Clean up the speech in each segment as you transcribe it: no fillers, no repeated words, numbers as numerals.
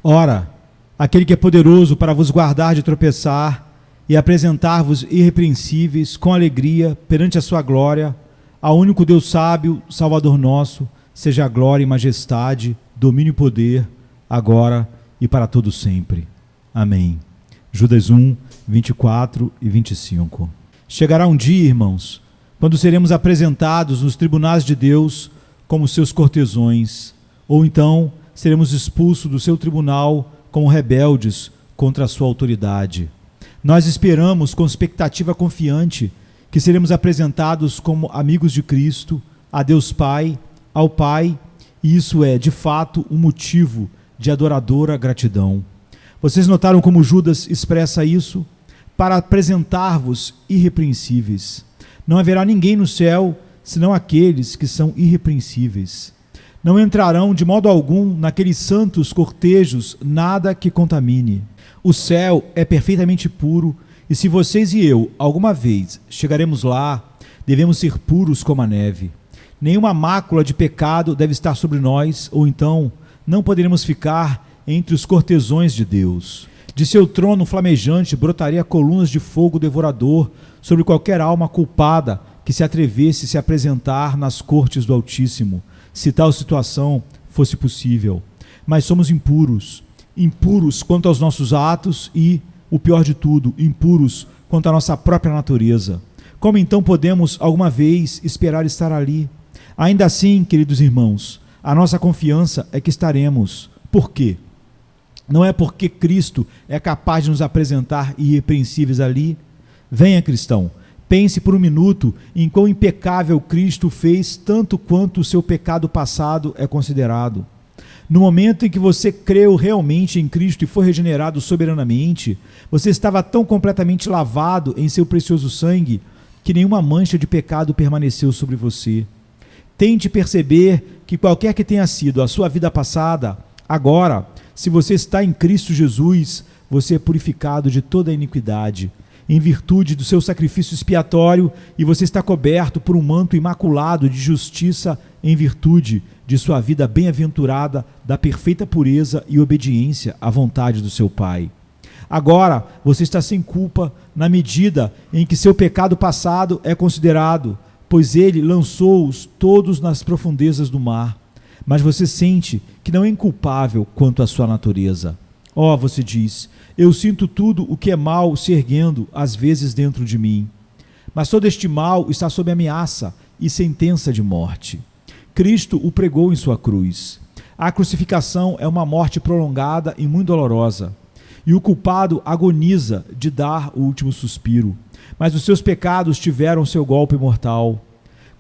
Ora, aquele que é poderoso para vos guardar de tropeçar e apresentar-vos irrepreensíveis com alegria perante a sua glória, ao único Deus sábio, Salvador nosso, seja a glória e majestade, domínio e poder, agora e para todo sempre. Amém. Judas 1, 24 e 25. Chegará um dia, irmãos, quando seremos apresentados nos tribunais de Deus como seus cortesões, ou então seremos expulsos do seu tribunal como rebeldes contra a sua autoridade. Nós esperamos com expectativa confiante que seremos apresentados como amigos de Cristo, a Deus Pai, ao Pai, e isso é, de fato, um motivo de adoradora gratidão. Vocês notaram como Judas expressa isso? Para apresentar-vos irrepreensíveis. Não haverá ninguém no céu, senão aqueles que são irrepreensíveis. Não entrarão de modo algum naqueles santos cortejos nada que contamine. O céu é perfeitamente puro, e se vocês e eu alguma vez chegaremos lá, devemos ser puros como a neve. Nenhuma mácula de pecado deve estar sobre nós, ou então não poderemos ficar entre os cortesões de Deus. De seu trono flamejante brotaria colunas de fogo devorador sobre qualquer alma culpada que se atrevesse a se apresentar nas cortes do Altíssimo, se tal situação fosse possível. Mas somos impuros quanto aos nossos atos e, o pior de tudo, impuros quanto à nossa própria natureza. Como então podemos alguma vez esperar estar ali? Ainda assim, queridos irmãos, a nossa confiança é que estaremos. Por quê? Não é porque Cristo é capaz de nos apresentar irrepreensíveis ali? Venha, cristão, pense por um minuto em quão impecável Cristo fez tanto quanto o seu pecado passado é considerado. No momento em que você creu realmente em Cristo e foi regenerado soberanamente, você estava tão completamente lavado em seu precioso sangue que nenhuma mancha de pecado permaneceu sobre você. Tente perceber que qualquer que tenha sido a sua vida passada, agora, se você está em Cristo Jesus, você é purificado de toda a iniquidade, em virtude do seu sacrifício expiatório, e você está coberto por um manto imaculado de justiça em virtude de sua vida bem-aventurada da perfeita pureza e obediência à vontade do seu Pai. Agora, você está sem culpa na medida em que seu pecado passado é considerado, pois ele lançou-os todos nas profundezas do mar. Mas você sente que não é inculpável quanto à sua natureza. Você diz, eu sinto tudo o que é mal se erguendo, às vezes dentro de mim. Mas todo este mal está sob ameaça e sentença de morte. Cristo o pregou em sua cruz. A crucificação é uma morte prolongada e muito dolorosa. E o culpado agoniza de dar o último suspiro. Mas os seus pecados tiveram seu golpe mortal.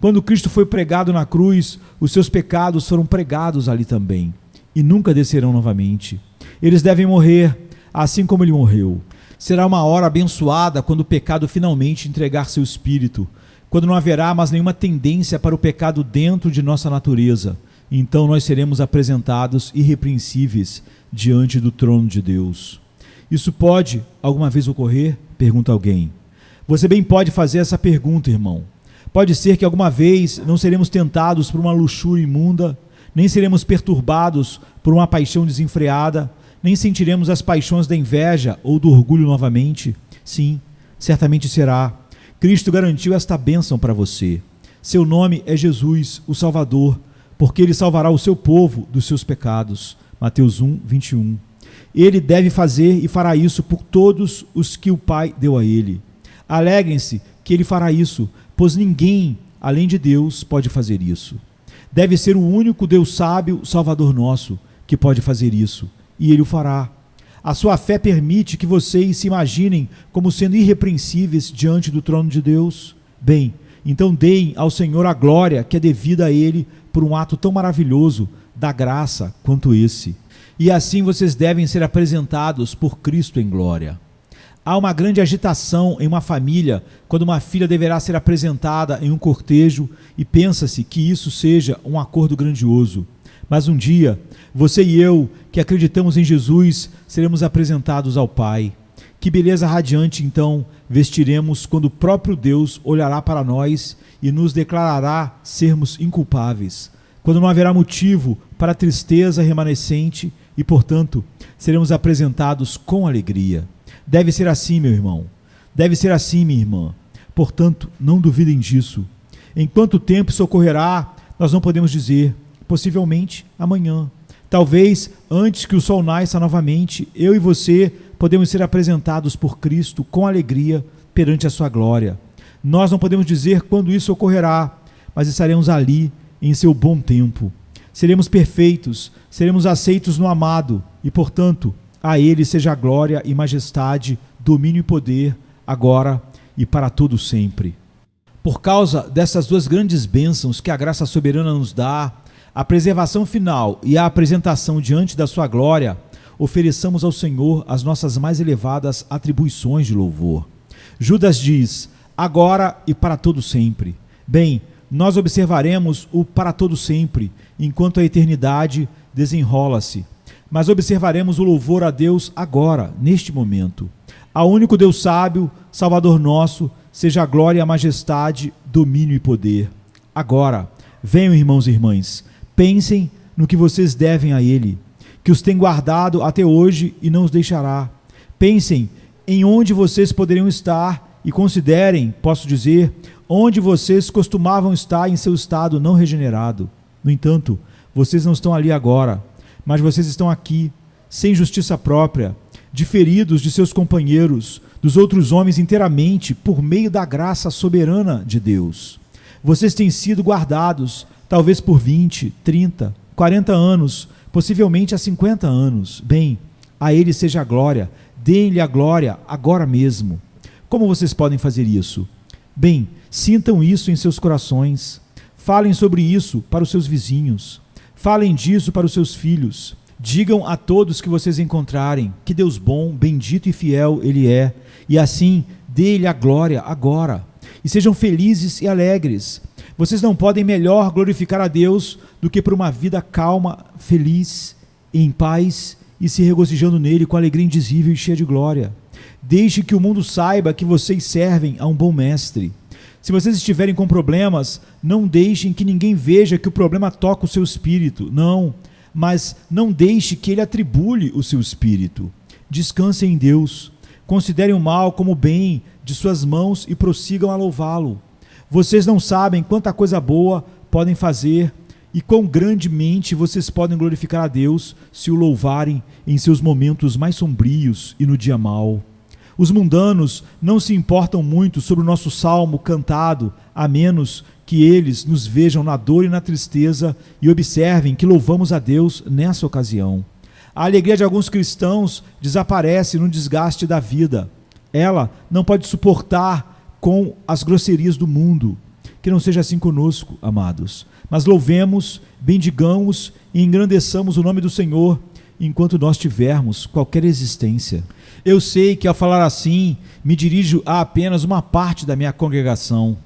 Quando Cristo foi pregado na cruz, os seus pecados foram pregados ali também, e nunca descerão novamente. Eles devem morrer, assim como ele morreu. Será uma hora abençoada quando o pecado finalmente entregar seu espírito, quando não haverá mais nenhuma tendência para o pecado dentro de nossa natureza. Então nós seremos apresentados irrepreensíveis diante do trono de Deus. Isso pode alguma vez ocorrer? Pergunta alguém. Você bem pode fazer essa pergunta, irmão. Pode ser que alguma vez não seremos tentados por uma luxúria imunda, nem seremos perturbados por uma paixão desenfreada, nem sentiremos as paixões da inveja ou do orgulho novamente. Sim, certamente será. Cristo garantiu esta bênção para você. Seu nome é Jesus, o Salvador, porque ele salvará o seu povo dos seus pecados. Mateus 1, 21. Ele deve fazer e fará isso por todos os que o Pai deu a ele. Alegrem-se que ele fará isso, pois ninguém, além de Deus, pode fazer isso. Deve ser o único Deus sábio, Salvador nosso, que pode fazer isso, e ele o fará. A sua fé permite que vocês se imaginem como sendo irrepreensíveis diante do trono de Deus? Bem, então deem ao Senhor a glória que é devida a ele por um ato tão maravilhoso da graça quanto esse. E assim vocês devem ser apresentados por Cristo em glória. Há uma grande agitação em uma família quando uma filha deverá ser apresentada em um cortejo e pensa-se que isso seja um acordo grandioso. Mas um dia, você e eu, que acreditamos em Jesus, seremos apresentados ao Pai. Que beleza radiante, então, vestiremos quando o próprio Deus olhará para nós e nos declarará sermos inculpáveis. Quando não haverá motivo para a tristeza remanescente e, portanto, seremos apresentados com alegria. Deve ser assim, meu irmão. Deve ser assim, minha irmã. Portanto, não duvidem disso. Em quanto tempo isso ocorrerá, nós não podemos dizer. Possivelmente amanhã. Talvez antes que o sol nasça novamente, eu e você podemos ser apresentados por Cristo com alegria perante a sua glória. Nós não podemos dizer quando isso ocorrerá, mas estaremos ali em seu bom tempo. Seremos perfeitos, seremos aceitos no amado e, portanto, a Ele seja a glória e majestade, domínio e poder, agora e para todo sempre. Por causa dessas duas grandes bênçãos que a graça soberana nos dá, a preservação final e a apresentação diante da sua glória, ofereçamos ao Senhor as nossas mais elevadas atribuições de louvor. Judas diz, agora e para todo sempre. Bem, nós observaremos o para todo sempre, enquanto a eternidade desenrola-se. Mas observaremos o louvor a Deus agora, neste momento. Ao único Deus sábio, Salvador nosso, seja a glória, a majestade, domínio e poder. Agora, venham, irmãos e irmãs, pensem no que vocês devem a Ele, que os tem guardado até hoje e não os deixará. Pensem em onde vocês poderiam estar e considerem, posso dizer, onde vocês costumavam estar em seu estado não regenerado. No entanto, vocês não estão ali agora, mas vocês estão aqui, sem justiça própria, diferidos de seus companheiros, dos outros homens inteiramente, por meio da graça soberana de Deus. Vocês têm sido guardados, talvez por 20, 30, 40 anos, possivelmente há 50 anos. Bem, a Ele seja a glória, deem-lhe a glória agora mesmo. Como vocês podem fazer isso? Bem, sintam isso em seus corações, falem sobre isso para os seus vizinhos, falem disso para os seus filhos, digam a todos que vocês encontrarem que Deus bom, bendito e fiel Ele é, e assim dê-lhe a glória agora, e sejam felizes e alegres. Vocês não podem melhor glorificar a Deus do que por uma vida calma, feliz, em paz e se regozijando nele com alegria indizível e cheia de glória. Deixe que o mundo saiba que vocês servem a um bom mestre. Se vocês estiverem com problemas, não deixem que ninguém veja que o problema toca o seu espírito. Não, mas não deixe que ele atribule o seu espírito. Descansem em Deus. Considerem o mal como bem de suas mãos e prossigam a louvá-lo. Vocês não sabem quanta coisa boa podem fazer e quão grandemente vocês podem glorificar a Deus se o louvarem em seus momentos mais sombrios e no dia mau. Os mundanos não se importam muito sobre o nosso salmo cantado, a menos que eles nos vejam na dor e na tristeza e observem que louvamos a Deus nessa ocasião. A alegria de alguns cristãos desaparece no desgaste da vida. Ela não pode suportar com as grosserias do mundo. Que não seja assim conosco, amados. Mas louvemos, bendigamos e engrandeçamos o nome do Senhor enquanto nós tivermos qualquer existência. Eu sei que ao falar assim, me dirijo a apenas uma parte da minha congregação.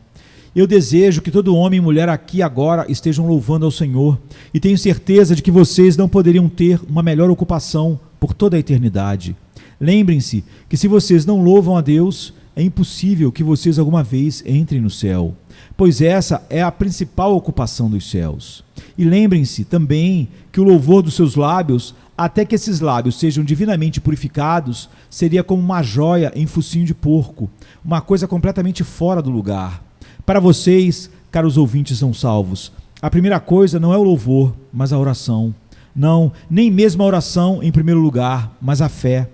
Eu desejo que todo homem e mulher aqui agora estejam louvando ao Senhor e tenho certeza de que vocês não poderiam ter uma melhor ocupação por toda a eternidade. Lembrem-se que se vocês não louvam a Deus, é impossível que vocês alguma vez entrem no céu, pois essa é a principal ocupação dos céus. E lembrem-se também que o louvor dos seus lábios, até que esses lábios sejam divinamente purificados, seria como uma joia em focinho de porco, uma coisa completamente fora do lugar. Para vocês, caros ouvintes não salvos, a primeira coisa não é o louvor, mas a oração. Não, nem mesmo a oração em primeiro lugar, mas a fé.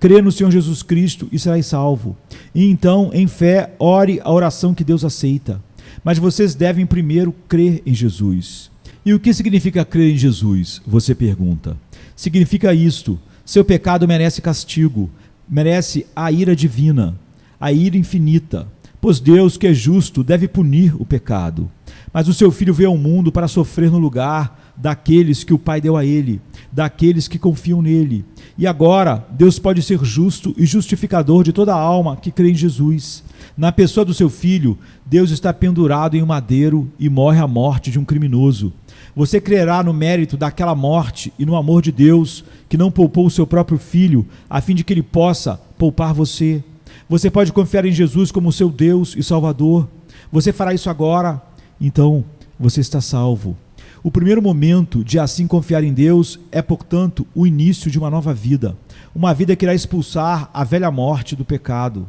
Crê no Senhor Jesus Cristo e serás salvo. E então, em fé, ore a oração que Deus aceita. Mas vocês devem primeiro crer em Jesus. E o que significa crer em Jesus? Você pergunta. Significa isto: seu pecado merece castigo, merece a ira divina, a ira infinita. Pois Deus, que é justo, deve punir o pecado. Mas o seu Filho veio ao mundo para sofrer no lugar daqueles que o Pai deu a ele, daqueles que confiam nele. E agora, Deus pode ser justo e justificador de toda alma que crê em Jesus. Na pessoa do seu Filho, Deus está pendurado em um madeiro e morre a morte de um criminoso. Você crerá no mérito daquela morte e no amor de Deus, que não poupou o seu próprio Filho, a fim de que ele possa poupar você. Você pode confiar em Jesus como seu Deus e Salvador. Você fará isso agora, então você está salvo. O primeiro momento de assim confiar em Deus é, portanto, o início de uma nova vida. Uma vida que irá expulsar a velha morte do pecado.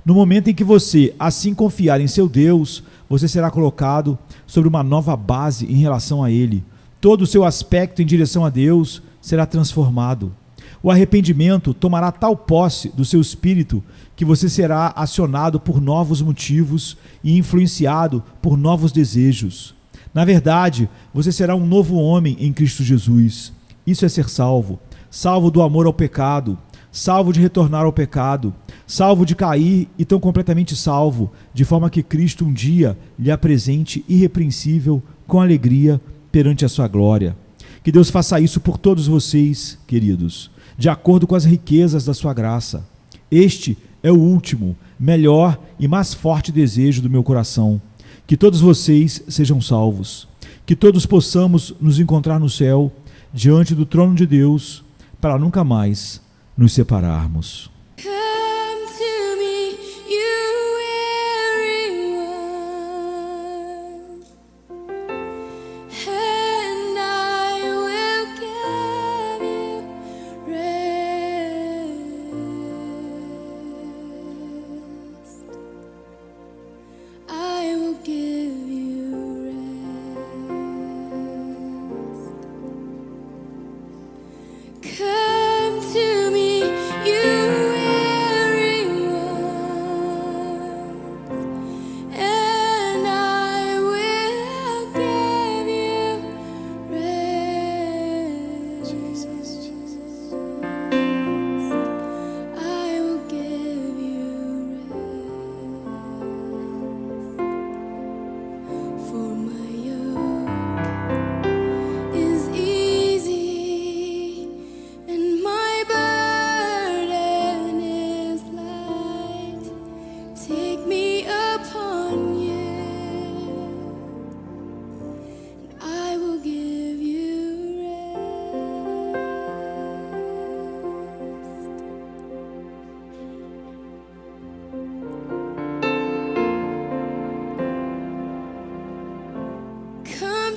No momento em que você assim confiar em seu Deus, você será colocado sobre uma nova base em relação a Ele. Todo o seu aspecto em direção a Deus será transformado. O arrependimento tomará tal posse do seu espírito que você será acionado por novos motivos e influenciado por novos desejos. Na verdade, você será um novo homem em Cristo Jesus. Isso é ser salvo. Salvo do amor ao pecado, salvo de retornar ao pecado, salvo de cair e tão completamente salvo, de forma que Cristo um dia lhe apresente irrepreensível com alegria perante a sua glória. Que Deus faça isso por todos vocês, queridos, de acordo com as riquezas da sua graça. Este é o último, melhor e mais forte desejo do meu coração. Que todos vocês sejam salvos. Que todos possamos nos encontrar no céu, diante do trono de Deus, para nunca mais nos separarmos.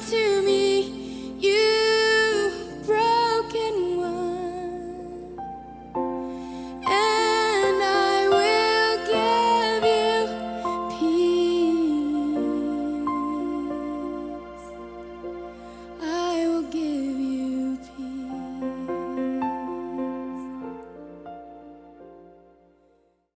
To